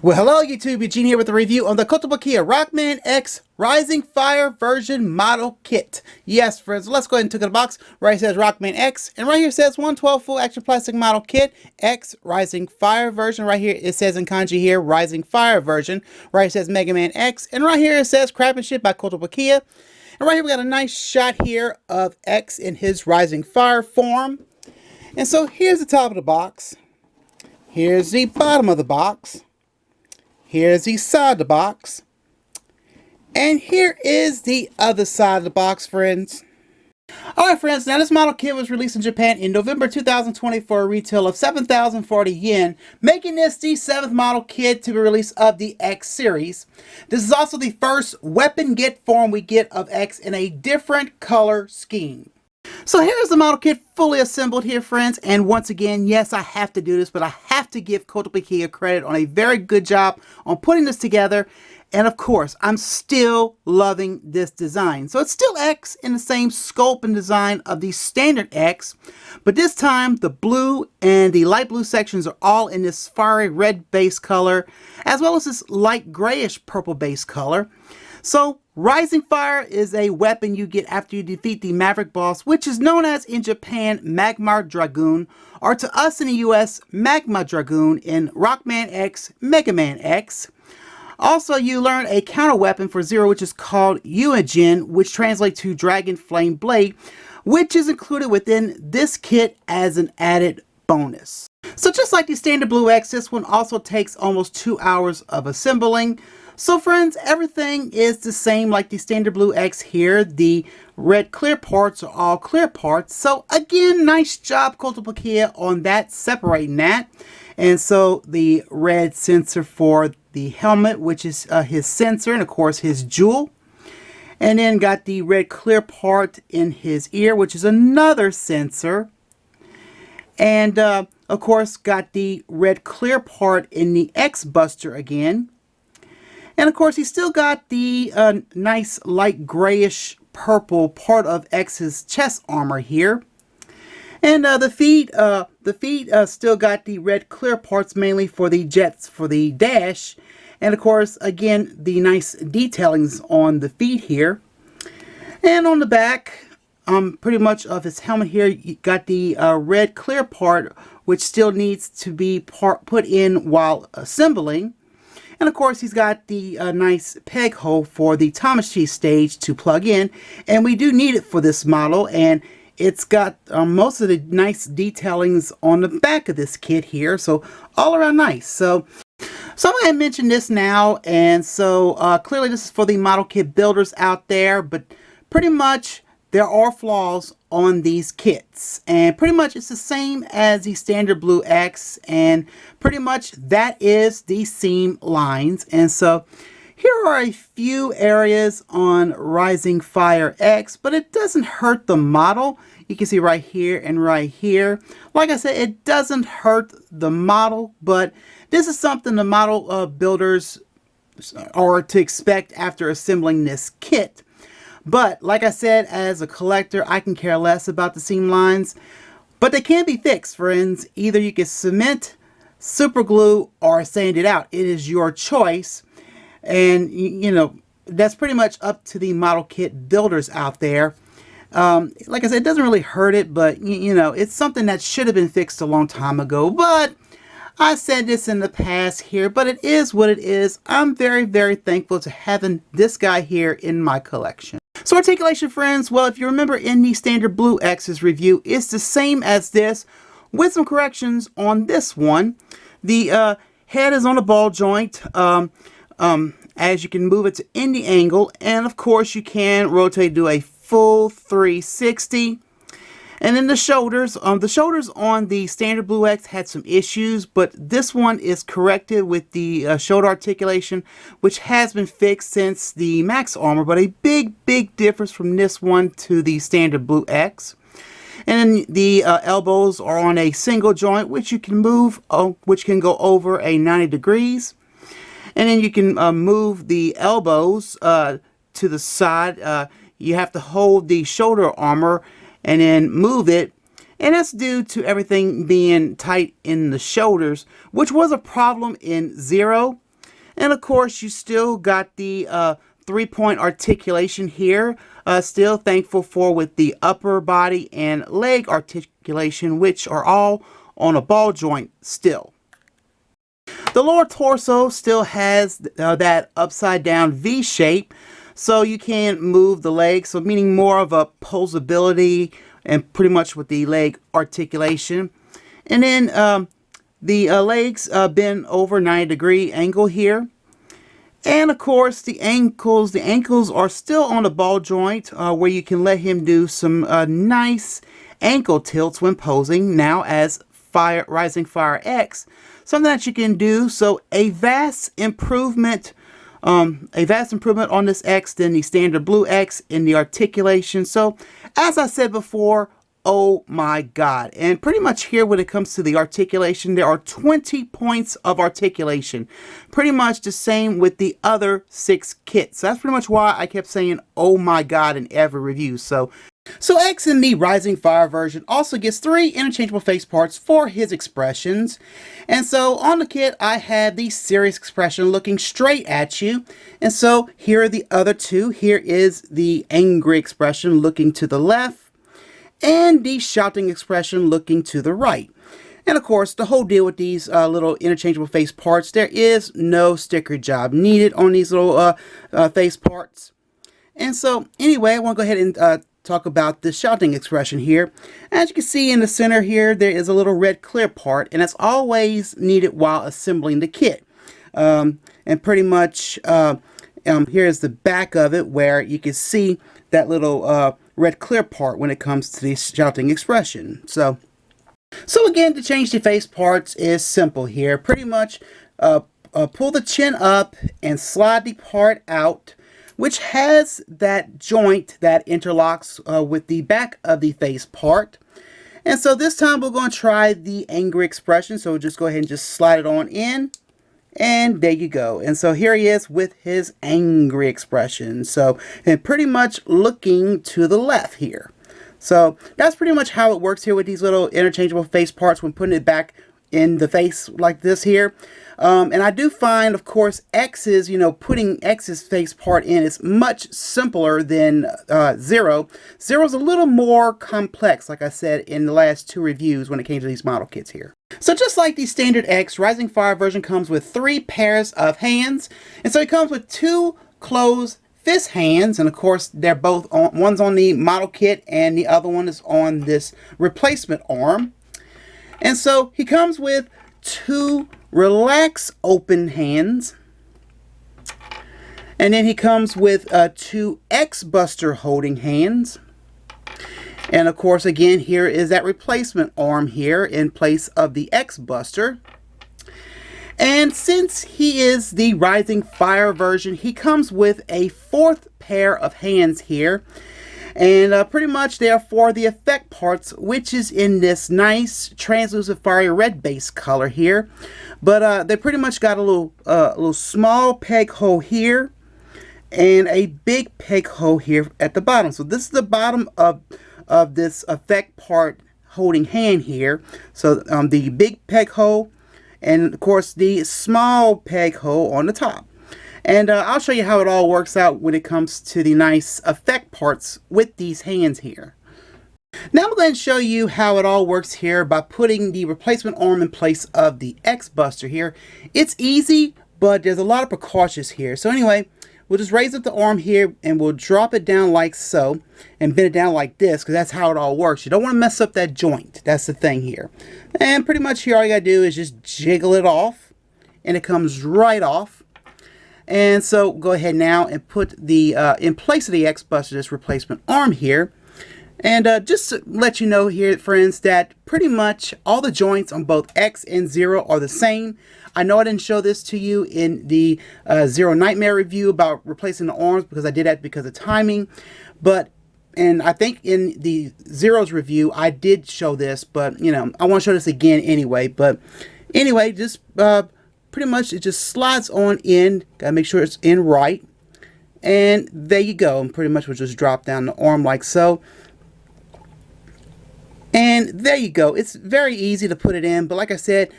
Well, hello YouTube, Eugene here with a review on the Kotobukiya Rockman X Rising Fire version model kit. Yes, friends, let's go ahead and take the box. Right here says Rockman X, and right here says 112 full action plastic model kit, X Rising Fire version. Right here it says in kanji here, Rising Fire version. Right here it says Megaman X, and right here it says Craftsmanship by Kotobukiya. And right here we got a nice shot here of X in his Rising Fire form. And so here's the top of the box. Here's the bottom of the box. Here's the side of the box. And here is the other side of the box, friends. Alright, friends, now this model kit was released in Japan in November 2020 for a retail of 7,040 yen, making this the 7th model kit to be released of the X series. This is also the first weapon get form we get of X in a different color scheme. So here's the model kit fully assembled here, friends, and once again, yes, I have to do this, but I have to give Kotobukiya credit on a very good job on putting this together, and of course, I'm still loving this design. So it's still X in the same scope and design of the standard X, but this time the blue and the light blue sections are all in this fiery red base color, as well as this light grayish purple base color. So Rising Fire is a weapon you get after you defeat the Maverick boss, which is known as in Japan Magmard Dragoon, or to us in the US Magma Dragoon in Rockman X, Megaman X. Also, you learn a counter weapon for Zero, which is called Ryuenjin, which translates to Dragon Flame Blade, which is included within this kit as an added bonus. So just like the standard Blue X, this one also takes almost 2 hours of assembling. So friends, everything is the same like the standard Blue X here. The red clear parts are all clear parts. So again, nice job Kotobukiya on that, separating that. And so the red sensor for the helmet, which is his sensor, and of course his jewel. And then got the red clear part in his ear, which is another sensor. And of course got the red clear part in the X Buster again. And of course, he's still got the nice light grayish purple part of X's chest armor here. And the feet still got the red clear parts, mainly for the jets for the dash. And of course, again, the nice detailings on the feet here. And on the back, pretty much of his helmet here, you got the red clear part, which still needs to be put in while assembling. And of course, he's got the nice peg hole for the Tamashii stage to plug in. And we do need it for this model. And it's got most of the nice detailings on the back of this kit here. So all around nice. So I'm going to mention this now. And so clearly this is for the model kit builders out there. But pretty much there are flaws on these kits, and pretty much it's the same as the standard Blue X, and pretty much that is the seam lines. And so here are a few areas on Rising Fire X, but it doesn't hurt the model. You can see right here and right here. Like I said, it doesn't hurt the model, but this is something the model builders are to expect after assembling this kit. But like I said, as a collector, I can care less about the seam lines. But they can be fixed, friends. Either you can cement, super glue, or sand it out. It is your choice. And, you know, that's pretty much up to the model kit builders out there. Like I said, it doesn't really hurt it, but, you know, it's something that should have been fixed a long time ago. But I said this in the past here, but it is what it is. I'm very, very thankful to having this guy here in my collection. So articulation, friends, well, if you remember in the standard Blue X's review, it's the same as this with some corrections on this one. The head is on a ball joint, as you can move it to any angle, and of course you can rotate, do a full 360. And then the shoulders on the standard Blue X had some issues, but this one is corrected with the shoulder articulation, which has been fixed since the Max Armor, but a big difference from this one to the standard Blue X. And then the elbows are on a single joint, which you can move, which can go over a 90 degrees. And then you can move the elbows to the side. You have to hold the shoulder armor and then move it, and that's due to everything being tight in the shoulders, which was a problem in Zero. And of course, you still got the 3-point articulation here. Still thankful for with the upper body and leg articulation, which are all on a ball joint still. The lower torso still has that upside down V shape, so you can move the legs, so meaning more of a posability and pretty much with the leg articulation. And then the legs bend over 90-degree angle here. And of course the ankles are still on the ball joint where you can let him do some nice ankle tilts when posing now as Rising Fire X. Something that you can do, so a vast improvement on this X than the standard blue X in the articulation. So as I said before, oh my god. And pretty much here when it comes to the articulation, there are 20 points of articulation. Pretty much the same with the other 6 kits. So that's pretty much why I kept saying oh my god in every review. So X in the Rising Fire version also gets 3 interchangeable face parts for his expressions. And so on the kit, I had the serious expression looking straight at you. And so here are the other 2. Here is the angry expression looking to the left, and the shouting expression looking to the right. And of course, the whole deal with these little interchangeable face parts, there is no sticker job needed on these little face parts. And so anyway, I want to go ahead and talk about the shouting expression here. As you can see in the center here, there is a little red clear part, and that's always needed while assembling the kit. And pretty much here's the back of it where you can see that little red clear part when it comes to the shouting expression. So again, to change the face parts is simple here. Pretty much pull the chin up and slide the part out, which has that joint that interlocks with the back of the face part. And so this time we're going to try the angry expression. So we'll just go ahead and just slide it on in. And there you go. And so here he is with his angry expression. So, and pretty much looking to the left here. So that's pretty much how it works here with these little interchangeable face parts when putting it back in the face like this here. And I do find, of course, X's, putting X's face part in is much simpler than Zero. Zero's a little more complex, like I said in the last 2 reviews when it came to these model kits here. So just like the standard X, Rising Fire version comes with 3 pairs of hands. And so it comes with 2 closed fist hands, and of course they're both on, one's on the model kit and the other one is on this replacement arm. And so he comes with 2 relax open hands, and then he comes with 2 X-Buster holding hands. And of course, again, here is that replacement arm here in place of the X-Buster. And since he is the Rising Fire version, he comes with a 4th pair of hands here. And pretty much they are for the effect parts, which is in this nice translucent fiery red base color here. But they pretty much got a little small peg hole here and a big peg hole here at the bottom. So this is the bottom of this effect part holding hand here. So the big peg hole and of course the small peg hole on the top. And I'll show you how it all works out when it comes to the nice effect parts with these hands here. Now I'm going to show you how it all works here by putting the replacement arm in place of the X-Buster here. It's easy, but there's a lot of precautions here. So anyway, we'll just raise up the arm here and we'll drop it down like so and bend it down like this because that's how it all works. You don't want to mess up that joint. That's the thing here. And pretty much here all you got to do is just jiggle it off and it comes right off. And so go ahead now and put the in place of the X-Buster, this replacement arm here. And just to let you know here, friends, that pretty much all the joints on both X and Zero are the same. I know I didn't show this to you in the Zero Nightmare review about replacing the arms because I did that because of timing. And I think in the Zero's review, I did show this, but, I want to show this again anyway. But anyway, just pretty much it just slides on in. Gotta make sure it's in right. And there you go. And pretty much we'll just drop down the arm like so. And there you go. It's very easy to put it in, but like I said,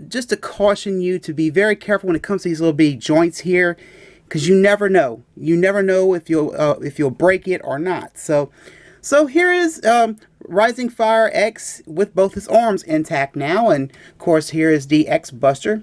Just to caution you to be very careful when it comes to these little bitty joints here, because you never know. You never know if you'll break it or not. So here is Rising Fire X with both his arms intact now, and of course here is the X Buster.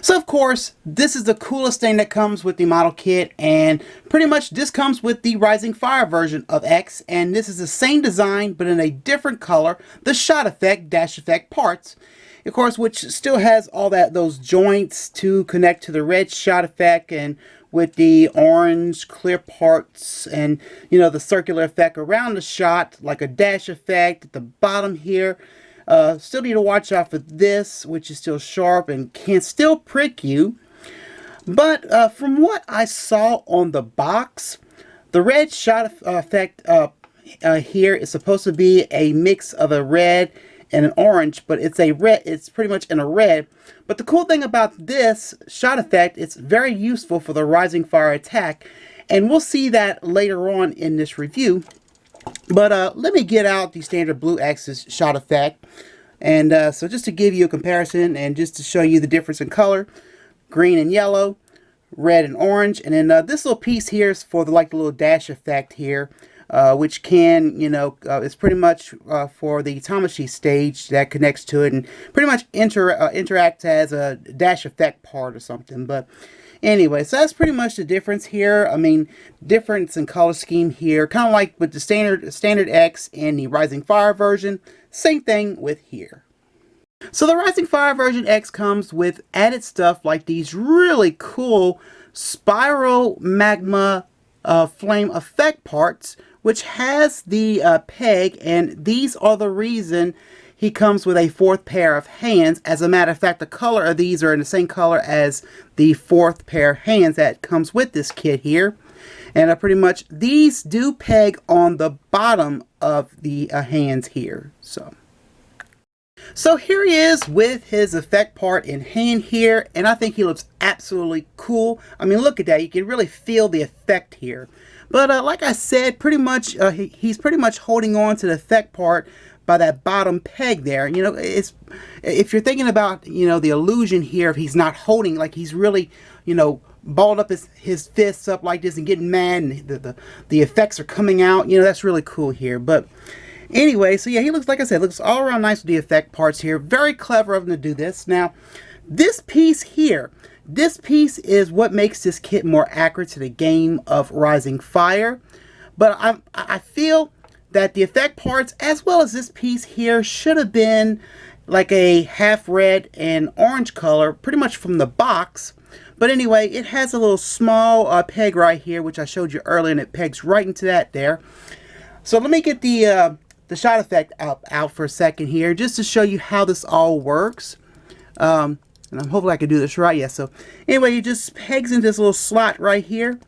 So of course, this is the coolest thing that comes with the model kit, and pretty much this comes with the Rising Fire version of X, and this is the same design but in a different color, the shot effect dash effect parts, of course, which still has all those joints to connect to the red shot effect, and with the orange clear parts, and the circular effect around the shot like a dash effect at the bottom here. Still need to watch out for this, which is still sharp and can still prick you. But from what I saw on the box, the red shot effect here is supposed to be a mix of a red and an orange, but it's a red. It's pretty much in a red. But the cool thing about this shot effect, it's very useful for the Rising Fire attack, and we'll see that later on in this review. But let me get out the standard blue axis shot effect. And so just to give you a comparison and just to show you the difference in color, green and yellow, red and orange. And then this little piece here is for the little dash effect here, which can, it's pretty much for the Tamashii stage that connects to it and pretty much interacts as a dash effect part or something. But anyway, so that's pretty much the difference here. I mean, difference in color scheme here, kind of like with the standard X and the Rising Fire version. Same thing with here. So the Rising Fire version X comes with added stuff like these really cool spiral magma flame effect parts, which has the peg, and these are the reason he comes with a fourth pair of hands. As a matter of fact, the color of these are in the same color as the fourth pair of hands that comes with this kit here. And pretty much these do peg on the bottom of the hands here. So here he is with his effect part in hand here, and I think he looks absolutely cool. I mean, look at that. You can really feel the effect here. But like I said, pretty much he's pretty much holding on to the effect part by that bottom peg there. It's, if you're thinking about, the illusion here, if he's not holding, like he's really, balled up his fists up like this and getting mad, and the effects are coming out, that's really cool here. But anyway, so yeah, he looks, like I said, looks all around nice with the effect parts here. Very clever of him to do this. Now, this piece here, this piece is what makes this kit more accurate to the game of Rising Fire. But I feel that the effect parts, as well as this piece here, should have been like a half red and orange color, pretty much from the box. But anyway, it has a little small peg right here, which I showed you earlier, and it pegs right into that there. So let me get the shot effect out for a second here, just to show you how this all works. And I'm hoping I can do this right. Yeah, so anyway, it just pegs into this little slot right here.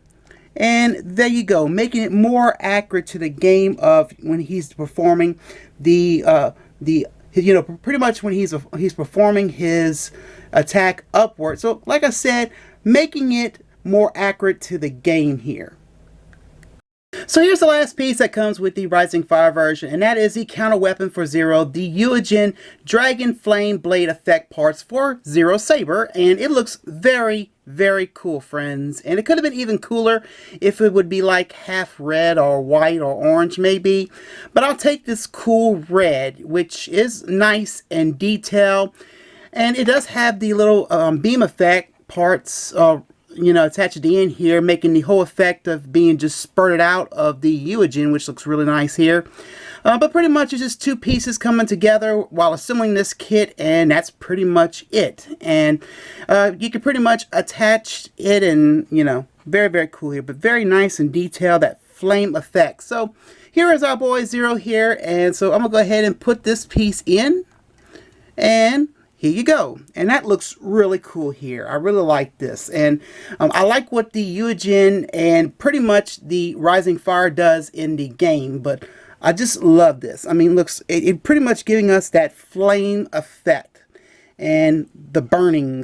And there you go, making it more accurate to the game of when he's performing pretty much when he's performing his attack upward. So like I said, making it more accurate to the game here. So here's the last piece that comes with the Rising Fire version, and that is the counter weapon for Zero, the Eugene Dragon Flame Blade effect parts for Zero Saber, and it looks very, very cool, friends. And it could have been even cooler if it would be like half red or white or orange maybe, but I'll take this cool red, which is nice and detailed, and it does have the little beam effect parts attached at the end here, making the whole effect of being just spurted out of the Eugene, which looks really nice here. But pretty much it's just two pieces coming together while assembling this kit, and that's pretty much it. And you can pretty much attach it, and very, very cool here, but very nice and detailed, that flame effect. So here is our boy Zero here, and so I'm gonna go ahead and put this piece in, and here you go. And that looks really cool here. I really like this. And I like what the Eugene and pretty much the Rising Fire does in the game. But I just love this. I mean, it pretty much giving us that flame effect. And the burning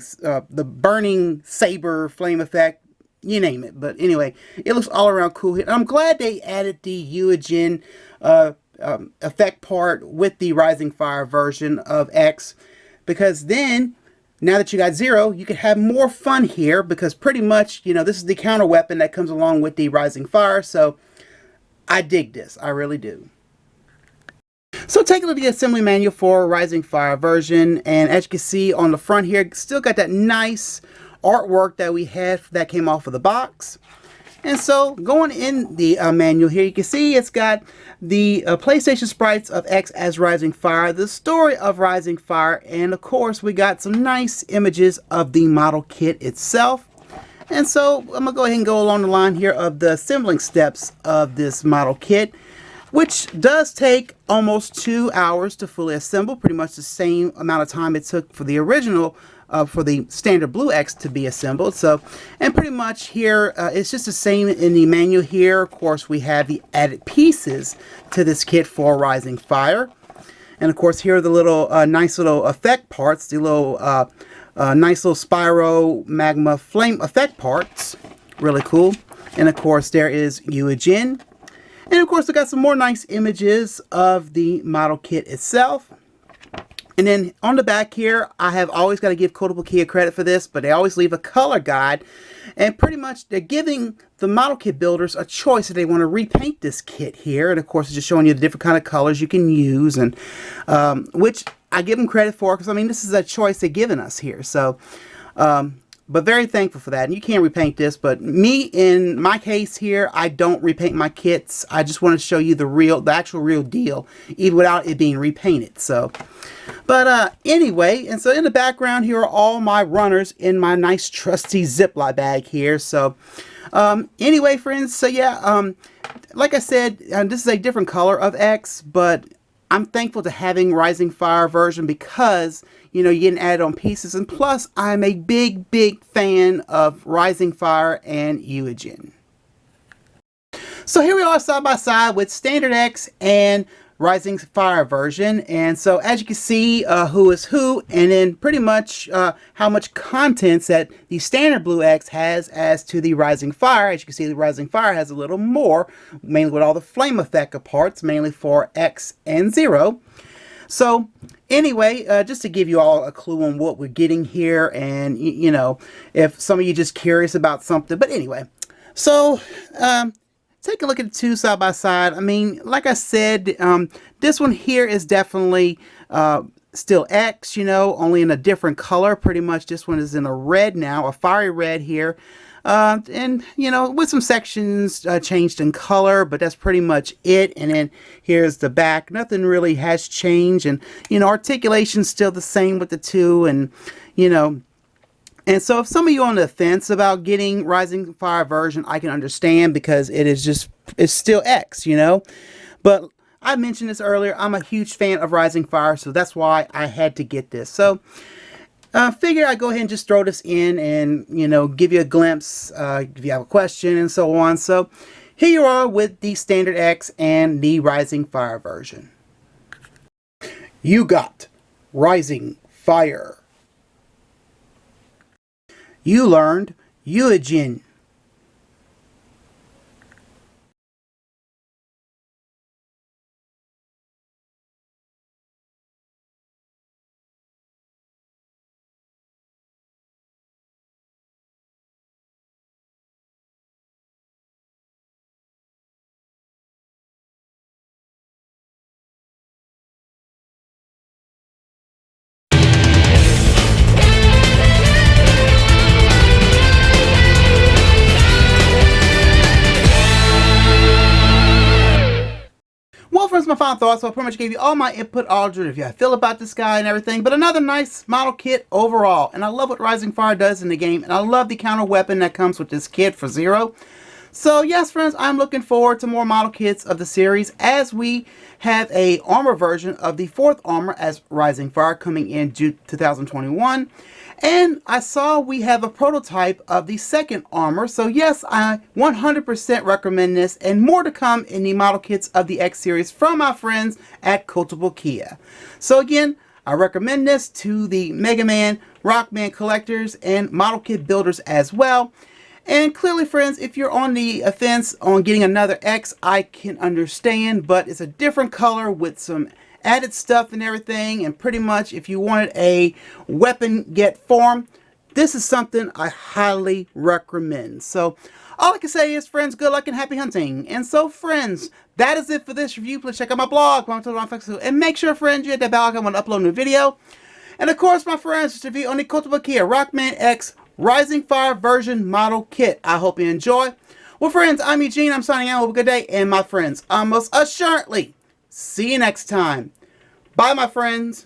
saber flame effect. You name it. But anyway, it looks all around cool here. I'm glad they added the Eugene effect part with the Rising Fire version of X. because then now that you got 0, you can have more fun here, because pretty much, you know, this is the counter weapon that comes along with the Rising Fire. So I dig this. I really do. So take a look at the assembly manual for Rising Fire version, and as you can see on the front here, still got that nice artwork that we had that came off of the box. And so going in the manual here, you can see it's got the PlayStation sprites of X as Rising Fire, the story of Rising Fire, and of course we got some nice images of the model kit itself. And so I'm going to go ahead and go along the line here of the assembling steps of this model kit, which does take almost 2 hours to fully assemble, pretty much the same amount of time it took for the original, for the standard Blue X to be assembled. So, and pretty much here, it's just the same in the manual here. Of course, we have the added pieces to this kit for Rising Fire. And of course, here are the little nice little effect parts, the little nice little Spyro Magma flame effect parts. Really cool. And of course, there is Eugene. And of course, we got some more nice images of the model kit itself. And then on the back here, I have always got to give Kotobukiya credit for this, but they always leave a color guide. And pretty much they're giving the model kit builders a choice if they want to repaint this kit here. And of course, it's just showing you the different kind of colors you can use, and which I give them credit for, because I mean, this is a choice they're giving us here. So, but very thankful for that. And you can't repaint this, but me, in my case here, I don't repaint my kits. I just want to show you the actual real deal, even without it being repainted. So, but anyway, and so in the background here are all my runners in my nice trusty Ziploc bag here. So, anyway, friends, so yeah, like I said, this is a different color of X, but I'm thankful to having Rising Fire version, because, you know, you're getting added on pieces. And plus, I'm a big, big fan of Rising Fire and Eugene. So here we are side by side with Standard X and Rising Fire version. And so as you can see, who is who, and then pretty much how much contents that the standard Blue X has as to the Rising Fire. As you can see, the Rising Fire has a little more, mainly with all the flame effect parts, mainly for X and 0. So anyway, just to give you all a clue on what we're getting here, and you know, if some of you just curious about something. But anyway, so take a look at the two side by side. I mean, like I said, this one here is definitely still X, you know, only in a different color. Pretty much this one is in a red now, a fiery red here. And, you know, with some sections changed in color, but that's pretty much it. And then here's the back. Nothing really has changed. And, you know, articulation's still the same with the two. And, you know, and so if some of you are on the fence about getting Rising Fire version, I can understand, because it is just, it's still X, you know. But I mentioned this earlier, I'm a huge fan of Rising Fire, so that's why I had to get this. So figure I'd go ahead and just throw this in and, you know, give you a glimpse if you have a question and so on. So here you are with the Standard X and the Rising Fire version. You got Rising Fire. You learned Eugene. Well, friends, my final thoughts. So I pretty much gave you all my input, all if you feel about this guy and everything. But another nice model kit overall. And I love what Rising Fire does in the game. And I love the counter weapon that comes with this kit for 0. So yes, friends, I'm looking forward to more model kits of the series, as we have a armor version of the 4th armor as Rising Fire coming in June 2021. And I saw we have a prototype of the 2nd armor. So yes, I 100% recommend this, and more to come in the model kits of the X series from my friends at Kotobukiya. So again, I recommend this to the Megaman, Rockman collectors, and model kit builders as well. And clearly, friends, if you're on the fence on getting another X, I can understand, but it's a different color with some added stuff and everything, and pretty much if you wanted a weapon get form, this is something I highly recommend. So all I can say is, friends, good luck and happy hunting. And so, friends, that is it for this review. Please check out my blog, and make sure, friends, you hit that bell icon when I upload a new video. And of course, my friends, this review on the Kotobukiya Rockman X Rising Fire version model kit. I hope you enjoy. Well, friends, I'm Eugene. I'm signing out. Have a good day. And my friends, I most assuredly see you next time. Bye, my friends.